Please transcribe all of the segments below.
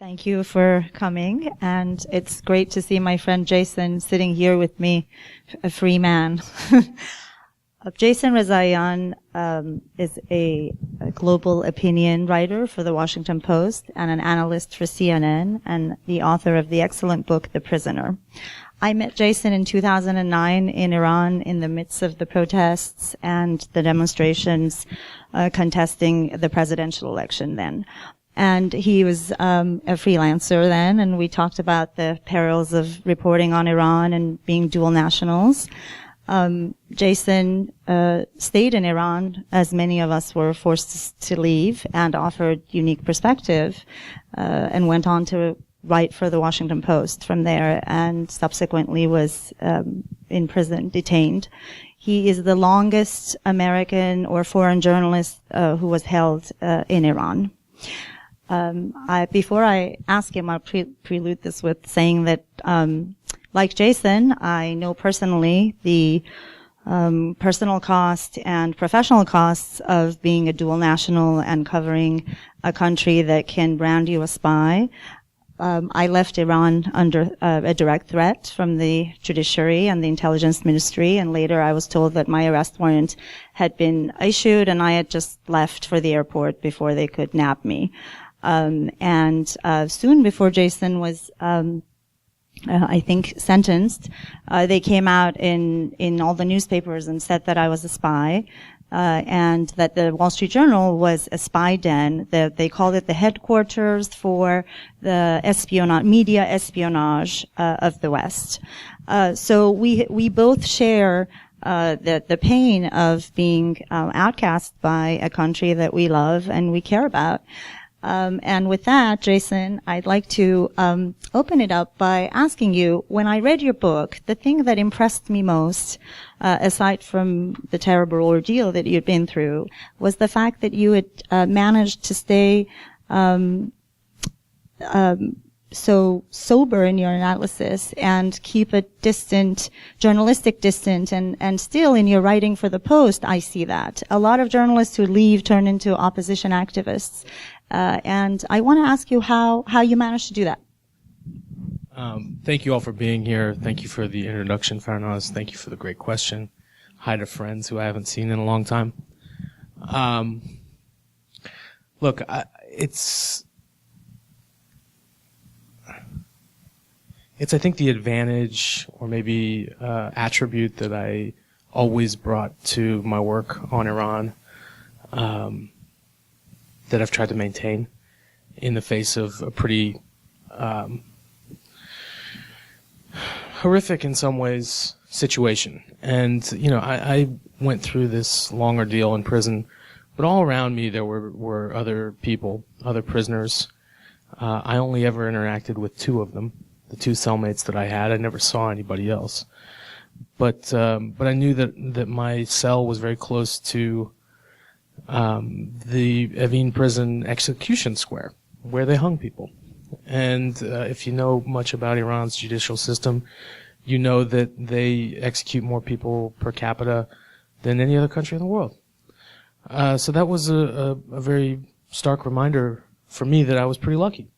Thank you for coming, and it's great to see my friend Jason sitting here with me, a free man. Jason Rezaian is a global opinion writer for the Washington Post and an analyst for CNN, and the author of the excellent book, The Prisoner. I met Jason in 2009 in Iran in the midst of the protests and the demonstrations contesting the presidential election then. And he was a freelancer then, and we talked about the perils of reporting on Iran and being dual nationals. Jason stayed in Iran, as many of us were forced to leave, and offered unique perspective, and went on to write for the Washington Post from there, and subsequently was in prison, detained. He is the longest American or foreign journalist who was held in Iran. Before I ask him, I'll prelude this with saying that, like Jason, I know personally the personal cost and professional costs of being a dual national and covering a country that can brand you a spy. I left Iran under a direct threat from the judiciary and the intelligence ministry, and later I was told that my arrest warrant had been issued and I had just left for the airport before they could nab me. Soon before Jason was, I think, sentenced, they came out in all the newspapers and said that I was a spy, and that the Wall Street Journal was a spy den. They called it the headquarters for the media espionage of the West. So we both share the pain of being outcast by a country that we love and we care about. And with that, Jason, I'd like to open it up by asking you, when I read your book, the thing that impressed me most, aside from the terrible ordeal that you'd been through, was the fact that you had managed to stay so sober in your analysis and keep a journalistic distance, and still in your writing for the Post, I see that. A lot of journalists who leave turn into opposition activists. And I want to ask you how you managed to do that. Thank you all for being here. Thank you for the introduction, Farnaz. Thank you for the great question. Hi to friends who I haven't seen in a long time. Look, it's I think the advantage or maybe attribute that I always brought to my work on Iran, that I've tried to maintain in the face of a pretty horrific in some ways situation. And, I went through this long ordeal in prison, but all around me there were other people, other prisoners. I only ever interacted with two of them, the two cellmates that I had. I never saw anybody else. But I knew that my cell was very close to the Evin Prison execution square, where they hung people. And if you know much about Iran's judicial system, you know that they execute more people per capita than any other country in the world. So that was a very stark reminder for me that I was pretty lucky.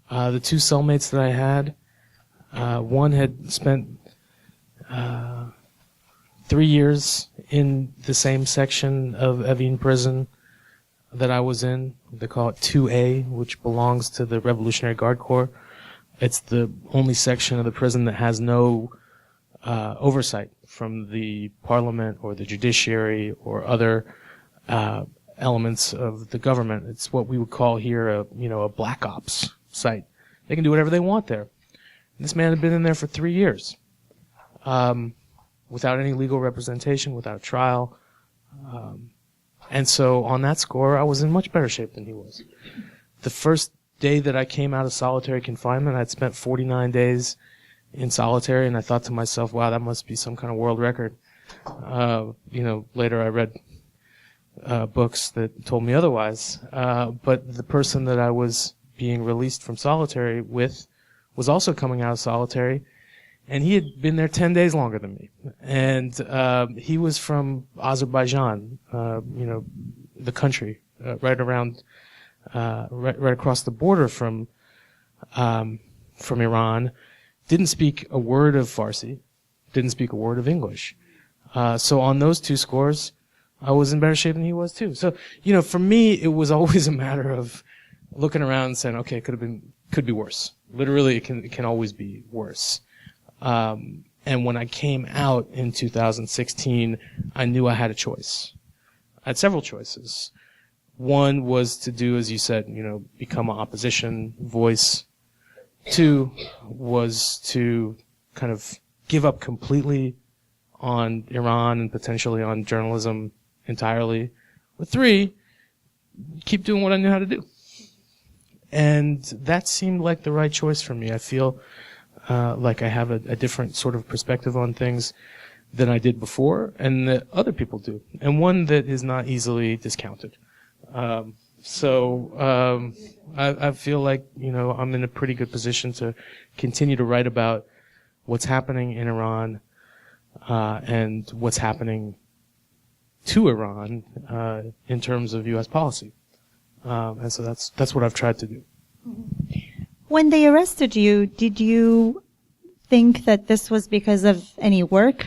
The two cellmates that I had, one had spent 3 years in the same section of Evin Prison that I was in. They call it 2A, which belongs to the Revolutionary Guard Corps. It's the only section of the prison that has no oversight from the parliament or the judiciary or other elements of the government. It's what we would call here a black ops site. They can do whatever they want there. This man had been in there for 3 years. Without any legal representation, without trial. And so on that score, I was in much better shape than he was. The first day that I came out of solitary confinement, I'd spent 49 days in solitary, and I thought to myself, wow, that must be some kind of world record. Later I read books that told me otherwise. But the person that I was being released from solitary with was also coming out of solitary, and he had been there 10 days longer than me. And he was from Azerbaijan, the country, right across the border from from Iran, didn't speak a word of Farsi, didn't speak a word of English. So on those two scores, I was in better shape than he was too. So, for me, it was always a matter of looking around and saying, okay, could be worse. Literally, it can always be worse. And when I came out in 2016, I knew I had a choice. I had several choices. One was to do, as you said, become an opposition voice. Two was to kind of give up completely on Iran and potentially on journalism entirely. Or three, keep doing what I knew how to do. And that seemed like the right choice for me. I feel like I have a different sort of perspective on things than I did before, and that other people do, and one that is not easily discounted. So I feel like, I'm in a pretty good position to continue to write about what's happening in Iran and what's happening to Iran in terms of U.S. policy. And so that's what I've tried to do. When they arrested you, did you think that this was because of any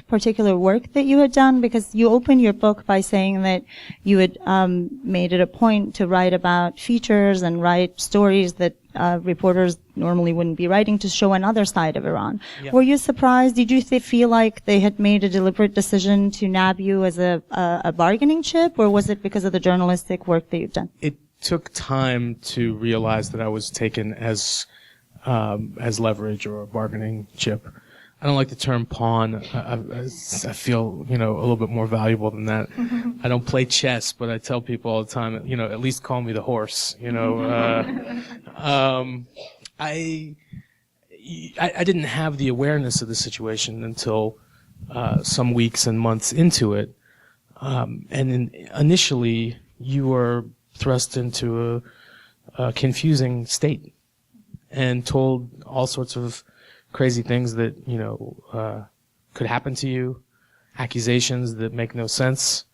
particular work that you had done? Because you open your book by saying that you had made it a point to write about features and write stories that reporters normally wouldn't be writing to show another side of Iran. Yeah. Were you surprised? Did you feel like they had made a deliberate decision to nab you as a bargaining chip, or was it because of the journalistic work that you've done? It took time to realize that I was taken as leverage or a bargaining chip. I don't like the term pawn. I feel, a little bit more valuable than that. I don't play chess, but I tell people all the time, at least call me the horse, I didn't have the awareness of the situation until some weeks and months into it. Initially, you were thrust into a confusing state and told all sorts of crazy things that, could happen to you, accusations that make no sense.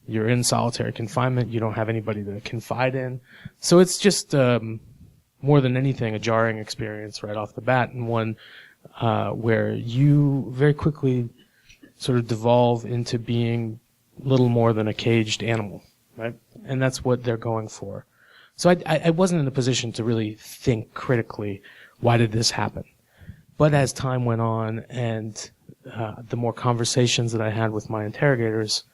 You're in solitary confinement. You don't have anybody to confide in. So it's just more than anything a jarring experience right off the bat, and one where you very quickly sort of devolve into being little more than a caged animal, right? And that's what they're going for. So I wasn't in a position to really think critically, why did this happen? But as time went on and the more conversations that I had with my interrogators,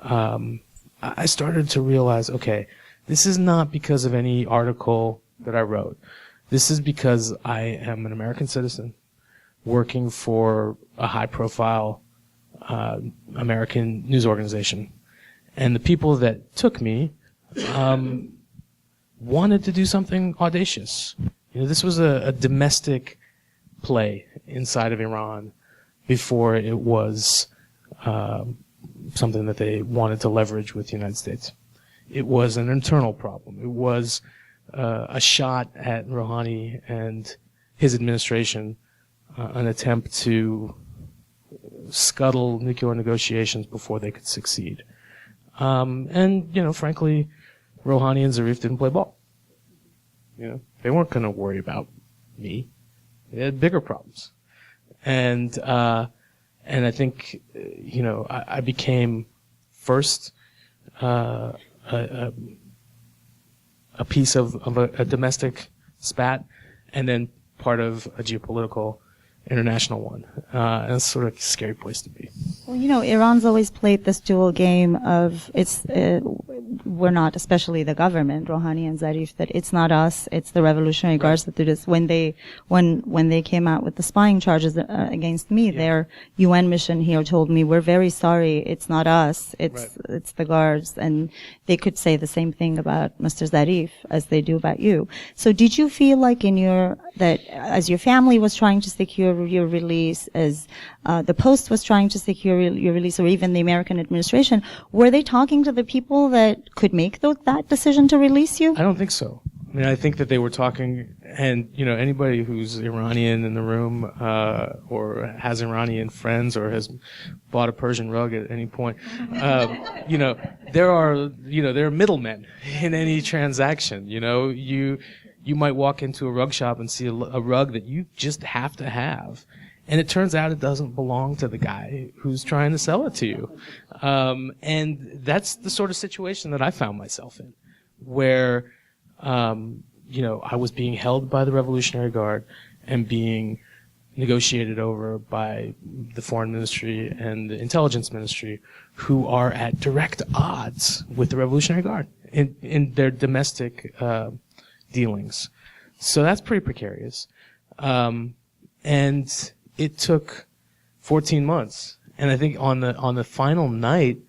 I started to realize, okay, this is not because of any article that I wrote. This is because I am an American citizen working for a high-profile American news organization. And the people that took me wanted to do something audacious. This was a domestic play inside of Iran before it was something that they wanted to leverage with the United States. It was an internal problem. It was a shot at Rouhani and his administration, an attempt to scuttle nuclear negotiations before they could succeed. Frankly, Rouhani and Zarif didn't play ball. They weren't going to worry about me. They had bigger problems. And I think, I became first, a piece of a domestic spat, and then part of a geopolitical international one. And it's sort of a scary place to be. Well, Iran's always played this dual game of we're not, especially the government, Rouhani and Zarif, that it's not us, it's the Revolutionary Guards that do this. When they came out with the spying charges against me, their UN mission here told me, we're very sorry, it's not us, it's the guards. And they could say the same thing about Mr. Zarif as they do about you. So did you feel like that as your family was trying to secure your release, as the Post was trying to secure your release, or even the American administration, were they talking to the people that could make that decision to release you? I don't think so. I mean, I think that they were talking, and anybody who's Iranian in the room, or has Iranian friends, or has bought a Persian rug at any point, there are middlemen in any transaction. You you might walk into a rug shop and see a rug that you just have to have. And it turns out it doesn't belong to the guy who's trying to sell it to you. And that's the sort of situation that I found myself in, where, I was being held by the Revolutionary Guard and being negotiated over by the Foreign Ministry and the Intelligence Ministry, who are at direct odds with the Revolutionary Guard in their domestic dealings. So that's pretty precarious. And it took 14 months. And I think on the final night,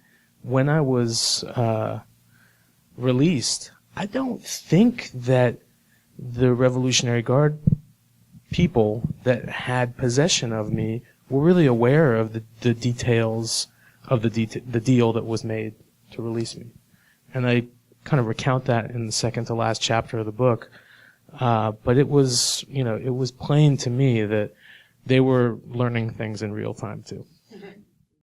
when I was released, I don't think that the Revolutionary Guard people that had possession of me were really aware of the details of the deal that was made to release me. And I kind of recount that in the second to last chapter of the book. But it was plain to me that they were learning things in real time too.